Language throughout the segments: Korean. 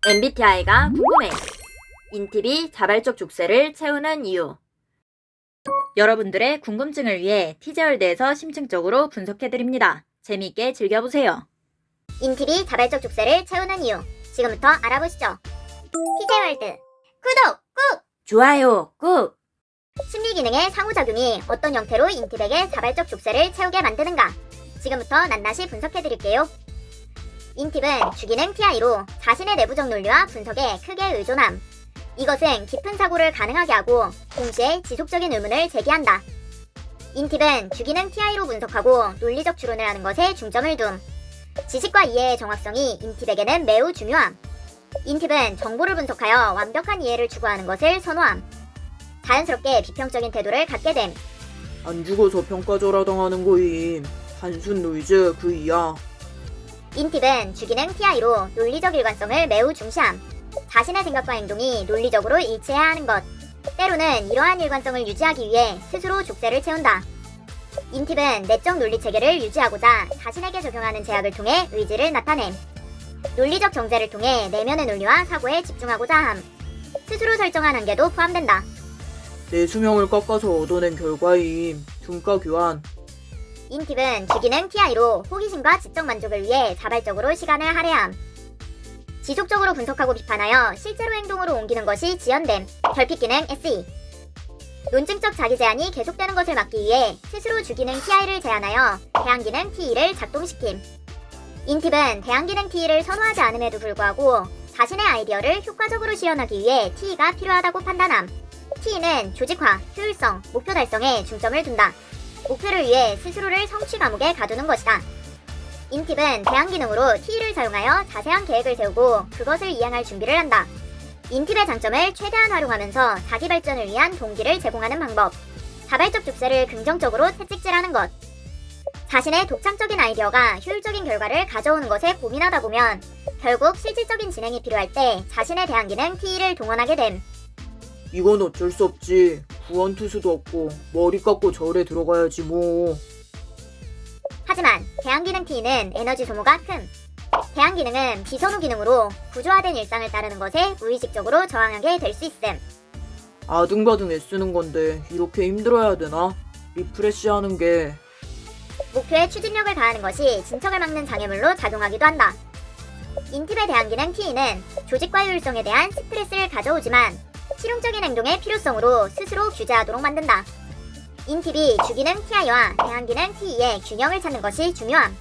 MBTI가 궁금해. 인팁이 자발적 족쇄를 채우는 이유. 여러분들의 궁금증을 위해 티제월드에서 심층적으로 분석해드립니다. 재미있게 즐겨보세요. 인팁이 자발적 족쇄를 채우는 이유. 지금부터 알아보시죠. 티제월드 구독 꾹! 좋아요 꾹! 심리 기능의 상호작용이 어떤 형태로 인팁에게 자발적 족쇄를 채우게 만드는가? 지금부터 낱낱이 분석해드릴게요. 인팁은 주기능 TI로 자신의 내부적 논리와 분석에 크게 의존함. 이것은 깊은 사고를 가능하게 하고 동시에 지속적인 의문을 제기한다. 인팁은 주기능 TI로 분석하고 논리적 추론을 하는 것에 중점을 둠. 지식과 이해의 정확성이 인팁에게는 매우 중요함. 인팁은 정보를 분석하여 완벽한 이해를 추구하는 것을 선호함. 자연스럽게 비평적인 태도를 갖게 됨. 안 죽어서 평가절하당하는 거임. 단순 노이즈 그 이야. 인팁은 주기능 TI로 논리적 일관성을 매우 중시함. 자신의 생각과 행동이 논리적으로 일치해야 하는 것. 때로는 이러한 일관성을 유지하기 위해 스스로 족쇄를 채운다. 인팁은 내적 논리 체계를 유지하고자 자신에게 적용하는 제약을 통해 의지를 나타냄. 논리적 정제를 통해 내면의 논리와 사고에 집중하고자 함. 스스로 설정한 한계도 포함된다. 내 수명을 깎아서 얻어낸 결과임. 둔가 교환. 인팁은 주기능 TI로 호기심과 지적 만족을 위해 자발적으로 시간을 할애함. 지속적으로 분석하고 비판하여 실제로 행동으로 옮기는 것이 지연됨. 결핍 기능 SE. 논증적 자기 제한이 계속되는 것을 막기 위해 스스로 주기능 TI를 제한하여 대항기능 TE를 작동시킴. 인팁은 대항기능 TE를 선호하지 않음에도 불구하고 자신의 아이디어를 효과적으로 실현하기 위해 TE가 필요하다고 판단함. TE는 조직화, 효율성, 목표 달성에 중점을 둔다. 목표를 위해 스스로를 성취 감옥에 가두는 것이다. 인팁은 대항기능으로 TE를 사용하여 자세한 계획을 세우고 그것을 이행할 준비를 한다. 인팁의 장점을 최대한 활용하면서 자기 발전을 위한 동기를 제공하는 방법. 자발적 족쇄를 긍정적으로 채찍질하는 것. 자신의 독창적인 아이디어가 효율적인 결과를 가져오는 것에 고민하다 보면 결국 실질적인 진행이 필요할 때 자신의 대항기능 TE를 동원하게 됨. 이건 어쩔 수 없지. 구원투수도 없고 머리 깎고 절에 들어가야지 뭐. 하지만 대항기능 TE는 에너지 소모가 큼. 대항기능은 비선호 기능으로 구조화된 일상을 따르는 것에 무의식적으로 저항하게 될 수 있음. 아등바등 애쓰는 건데 이렇게 힘들어야 되나? 리프레시 하는 게. 목표에 추진력을 가하는 것이 진척을 막는 장애물로 작용하기도 한다. 인팁의 대항기능 TE는 조직과 효율성에 대한 스트레스를 가져오지만 실용적인 행동의 필요성으로 스스로 규제하도록 만든다. 인팁이 주기능 TI와 대항기능 TE의 균형을 찾는 것이 중요함.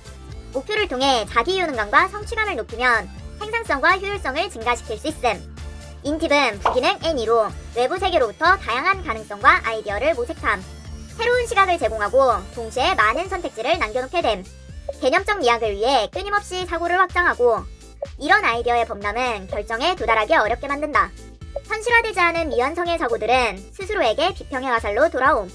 목표를 통해 자기 효능감과 성취감을 높이면 생산성과 효율성을 증가시킬 수 있음. 인팁은 부기능 NE로 외부 세계로부터 다양한 가능성과 아이디어를 모색함. 새로운 시각을 제공하고 동시에 많은 선택지를 남겨놓게 됨. 개념적 미학을 위해 끊임없이 사고를 확장하고 이런 아이디어의 범람은 결정에 도달하기 어렵게 만든다. 현실화되지 않은 미완성의 사고들은 스스로에게 비평의 화살로 돌아옴.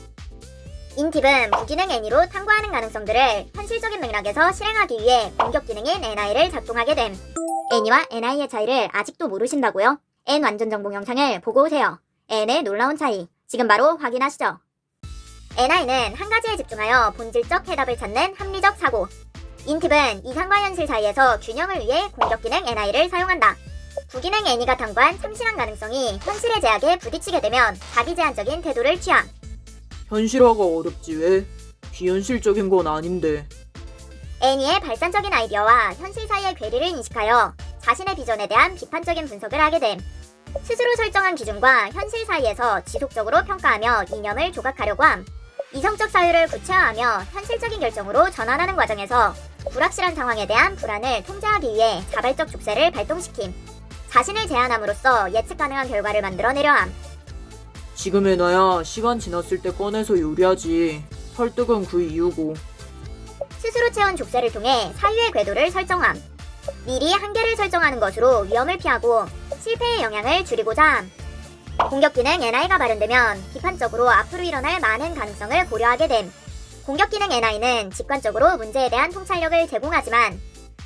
인팁은 부기능 NE로 탐구하는 가능성들을 현실적인 맥락에서 실행하기 위해 공격 기능인 NI를 작동하게 됨. N이와 NI의 차이를 아직도 모르신다고요? N 완전 정복 영상을 보고 오세요. N의 놀라운 차이, 지금 바로 확인하시죠. NI는 한 가지에 집중하여 본질적 해답을 찾는 합리적 사고. 인팁은 이상과 현실 사이에서 균형을 위해 공격 기능 NI를 사용한다. 부기능 N이가 탐구한 참신한 가능성이 현실의 제약에 부딪히게 되면 자기 제한적인 태도를 취함. 현실화가 어렵지 왜? 비현실적인 건 아닌데. N이의 발산적인 아이디어와 현실 사이의 괴리를 인식하여 자신의 비전에 대한 비판적인 분석을 하게 됨. 스스로 설정한 기준과 현실 사이에서 지속적으로 평가하며 이념을 조각하려고 함. 이성적 사유를 구체화하며 현실적인 결정으로 전환하는 과정에서 불확실한 상황에 대한 불안을 통제하기 위해 자발적 족쇄를 발동시킴. 자신을 제한함으로써 예측 가능한 결과를 만들어내려 함. 지금 해놔야 시간 지났을 때 꺼내서 요리하지. 설득은 그 이유고. 스스로 채운 족쇄를 통해 사유의 궤도를 설정함. 미리 한계를 설정하는 것으로 위험을 피하고 실패의 영향을 줄이고자 함. 공격 기능 NI가 발현되면 비판적으로 앞으로 일어날 많은 가능성을 고려하게 됨. 공격 기능 NI는 직관적으로 문제에 대한 통찰력을 제공하지만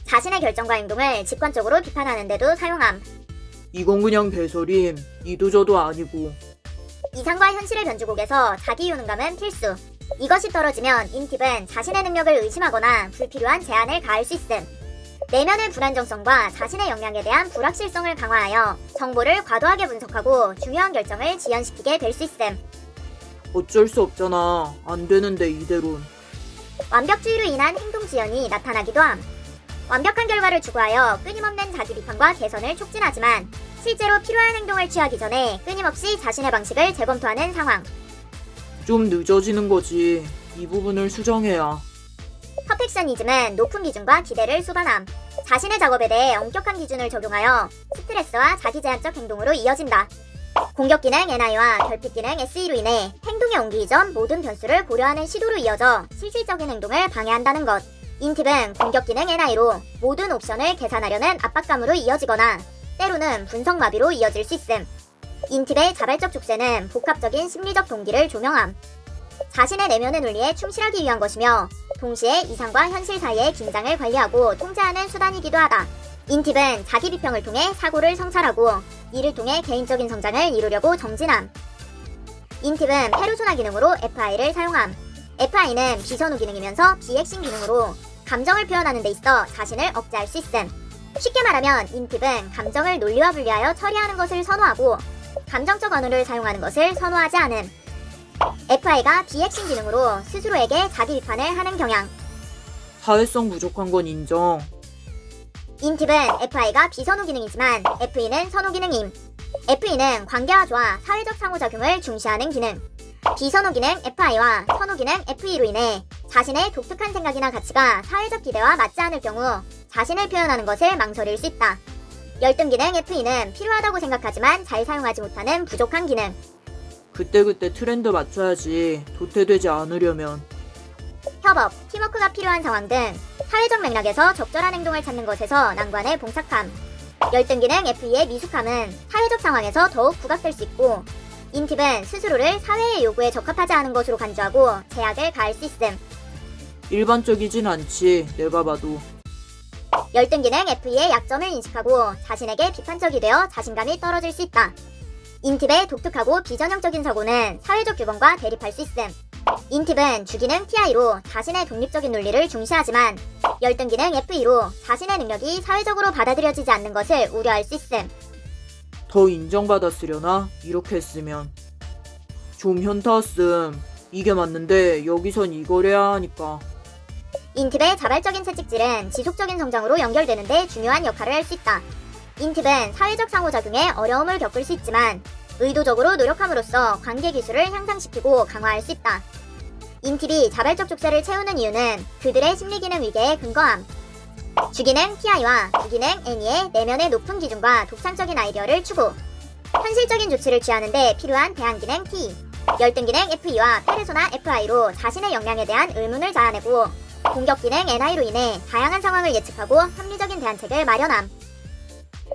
자신의 결정과 행동을 직관적으로 비판하는 데도 사용함. 이건 그냥 개소림. 이도저도 아니고. 이상과 현실의 변주곡에서 자기 효능감은 필수. 이것이 떨어지면 인팁은 자신의 능력을 의심하거나 불필요한 제한을 가할 수 있음. 내면의 불안정성과 자신의 역량에 대한 불확실성을 강화하여 정보를 과도하게 분석하고 중요한 결정을 지연시키게 될 수 있음. 어쩔 수 없잖아. 안 되는데 이대론. 완벽주의로 인한 행동 지연이 나타나기도 함. 완벽한 결과를 추구하여 끊임없는 자기 비판과 개선을 촉진하지만 실제로 필요한 행동을 취하기 전에 끊임없이 자신의 방식을 재검토하는 상황. 좀 늦어지는 거지. 이 부분을 수정해야. 퍼펙셔니즘은 높은 기준과 기대를 수반함. 자신의 작업에 대해 엄격한 기준을 적용하여 스트레스와 자기제한적 행동으로 이어진다. 공격 기능 NI와 결핍 기능 SE로 인해 행동에 옮기기 전 모든 변수를 고려하는 시도로 이어져 실질적인 행동을 방해한다는 것. 인팁은 공격 기능 NI로 모든 옵션을 계산하려는 압박감으로 이어지거나 때로는 분석 마비로 이어질 수 있음. 인팁의 자발적 족쇄는 복합적인 심리적 동기를 조명함. 자신의 내면의 논리에 충실하기 위한 것이며 동시에 이상과 현실 사이의 긴장을 관리하고 통제하는 수단이기도 하다. 인팁은 자기 비평을 통해 사고를 성찰하고 이를 통해 개인적인 성장을 이루려고 정진함. 인팁은 페르소나 기능으로 FI를 사용함. FI는 비선호 기능이면서 비핵심 기능으로 감정을 표현하는 데 있어 자신을 억제할 수 있음. 쉽게 말하면 인팁은 감정을 논리와 분리하여 처리하는 것을 선호하고 감정적 언어를 사용하는 것을 선호하지 않음. FI가 비핵심 기능으로 스스로에게 자기 비판을 하는 경향. 사회성 부족한 건 인정. 인팁은 FI가 비선호 기능이지만 FE는 선호 기능임. FE는 관계와 조화, 사회적 상호작용을 중시하는 기능. 비선호 기능 FI와 선호 기능 FE로 인해 자신의 독특한 생각이나 가치가 사회적 기대와 맞지 않을 경우 자신을 표현하는 것을 망설일 수 있다. 열등 기능 FE는 필요하다고 생각하지만 잘 사용하지 못하는 부족한 기능. 그때그때 트렌드 맞춰야지. 도태되지 않으려면. 협업, 팀워크가 필요한 상황 등 사회적 맥락에서 적절한 행동을 찾는 것에서 난관에 봉착함. 열등 기능 FE의 미숙함은 사회적 상황에서 더욱 부각될 수 있고 인팁은 스스로를 사회의 요구에 적합하지 않은 것으로 간주하고 제약을 가할 수 있음. 일반적이진 않지. 내가 봐도. 열등 기능 FE의 약점을 인식하고 자신에게 비판적이 되어 자신감이 떨어질 수 있다. 인팁의 독특하고 비전형적인 사고는 사회적 규범과 대립할 수 있음. 인팁은 주기능 TI로 자신의 독립적인 논리를 중시하지만 열등 기능 FE로 자신의 능력이 사회적으로 받아들여지지 않는 것을 우려할 수 있음. 더 인정받았으려나? 이렇게 했으면. 좀 현타왔음. 이게 맞는데 여기선 이걸 해야 하니까. 인팁의 자발적인 채찍질은 지속적인 성장으로 연결되는데 중요한 역할을 할 수 있다. 인팁은 사회적 상호작용에 어려움을 겪을 수 있지만 의도적으로 노력함으로써 관계 기술을 향상시키고 강화할 수 있다. 인팁이 자발적 족쇄를 채우는 이유는 그들의 심리기능 위계에 근거함. 주기능 TI와 부기능 NE의 내면의 높은 기준과 독창적인 아이디어를 추구. 현실적인 조치를 취하는 데 필요한 대항기능 T. 열등 기능 FE와 페르소나 FI로 자신의 역량에 대한 의문을 자아내고 공격 기능 NI로 인해 다양한 상황을 예측하고 합리적인 대안책을 마련함.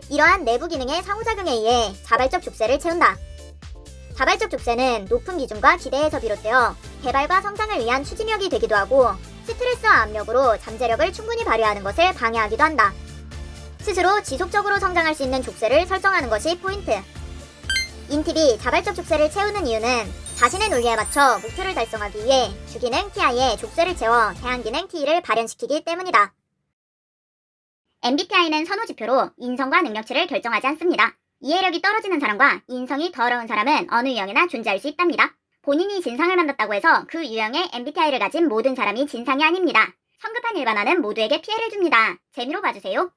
이러한 내부 기능의 상호작용에 의해 자발적 족쇄를 채운다. 자발적 족쇄는 높은 기준과 기대에서 비롯되어 개발과 성장을 위한 추진력이 되기도 하고 스트레스와 압력으로 잠재력을 충분히 발휘하는 것을 방해하기도 한다. 스스로 지속적으로 성장할 수 있는 족쇄를 설정하는 것이 포인트. 인팁이 자발적 족쇄를 채우는 이유는 자신의 논리에 맞춰 목표를 달성하기 위해 주기능 TI에 족쇄를 채워 대항기능 T를 발현시키기 때문이다. MBTI는 선호지표로 인성과 능력치를 결정하지 않습니다. 이해력이 떨어지는 사람과 인성이 더러운 사람은 어느 유형이나 존재할 수 있답니다. 본인이 진상을 만났다고 해서 그 유형의 MBTI를 가진 모든 사람이 진상이 아닙니다. 성급한 일반화는 모두에게 피해를 줍니다. 재미로 봐주세요.